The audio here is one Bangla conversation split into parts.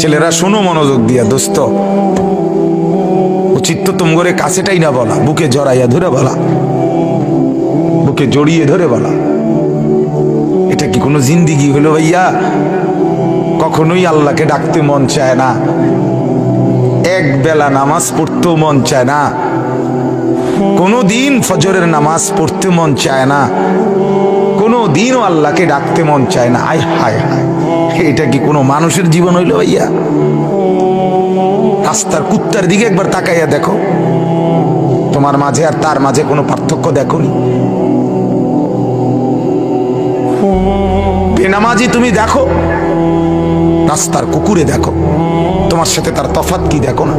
ছেলেরা শোনো মনোযোগ দিয়া, দোস্ত উচিত তো তোমগরে কাছেটাই না বলা, বুকে জড়াইয়া ধরে বলা, বুকে জড়িয়ে ধরে বলা। এটা কি কোনো জিন্দিগি হলো ভাইয়া? কখনোই আল্লাহকে ডাকতে মন চায় না, এক বেলা নামাজ পড়তেও মন চায় না, কোনো দিন ফজরের নামাজ পড়তে মন চায় না, কোনো দিনও আল্লাহকে ডাকতে মন চায় না। আয় হায় হায়, এটা কি কোনো মানুষের জীবন হইল ভাইয়া? রাস্তার কুত্তার দিকে একবার তাকাইয়া দেখো, তোমার মাঝে আর তার মাঝে কোনো পার্থক্য দেখোনি? বেনামাজি তুমি দেখো, রাস্তার কুকুরে দেখো, তোমার সাথে তার তফাৎ কি দেখো না?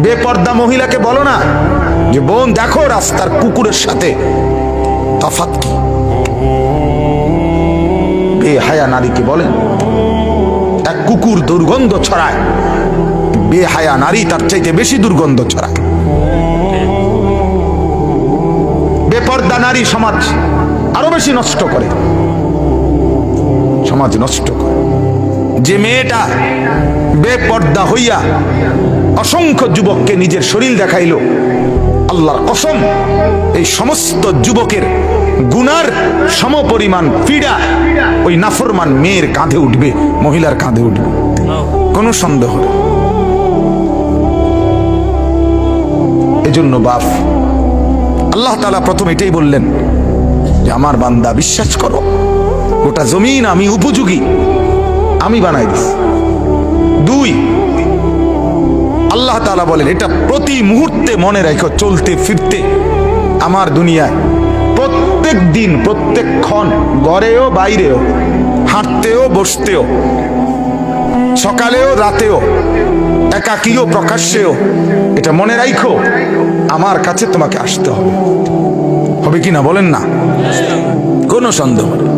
বেপর্দা মহিলাকে বলো না যে বোন দেখো রাস্তার কুকুরের সাথে তফাৎ কি? বেহায়া নারীকে বলেন এক কুকুর দুর্গন্ধ ছড়ায়, বেহায়া নারী তার চাইতে বেশি দুর্গন্ধ ছড়ায়। বেপর্দা নারী সমাজ আরো বেশি নষ্ট করে, সমাজ নষ্ট করে। যে মেয়েটা বেপর্দা হইয়া অসংখ্য যুবককে নিজের শরীর দেখাইল, আল্লাহর কসম এই সমস্ত যুবকের গুনার সমপরিমাণ পীড়া ওই নাফরমান মেয়ের কাঁধে উঠবে, মহিলার কাঁধে উঠবে, কোনো সন্দেহ নেই। এজন্য বাপ আল্লাহ তাআলা প্রথম এটাই বললেন যে আমার বান্দা বিশ্বাস করো, গোটা জমিন আমি উপযোগী, আমি বানাই দিছি। দুই, আল্লাহ তাআলা বলেন এটা প্রতি মুহূর্তে মনে রাখো, চলতে ফিরতে আমার দুনিয়ায় প্রত্যেক দিন প্রত্যেক ক্ষণ, ঘরেও বাইরেও, হাঁটতেও বসতেও, সকালেও রাতেও, একাকীও প্রকাশ্যেও, এটা মনে রাখো আমার কাছে তোমাকে আসতে হবে। হবে কি না বলেন না? কোনো সন্দেহ নেই।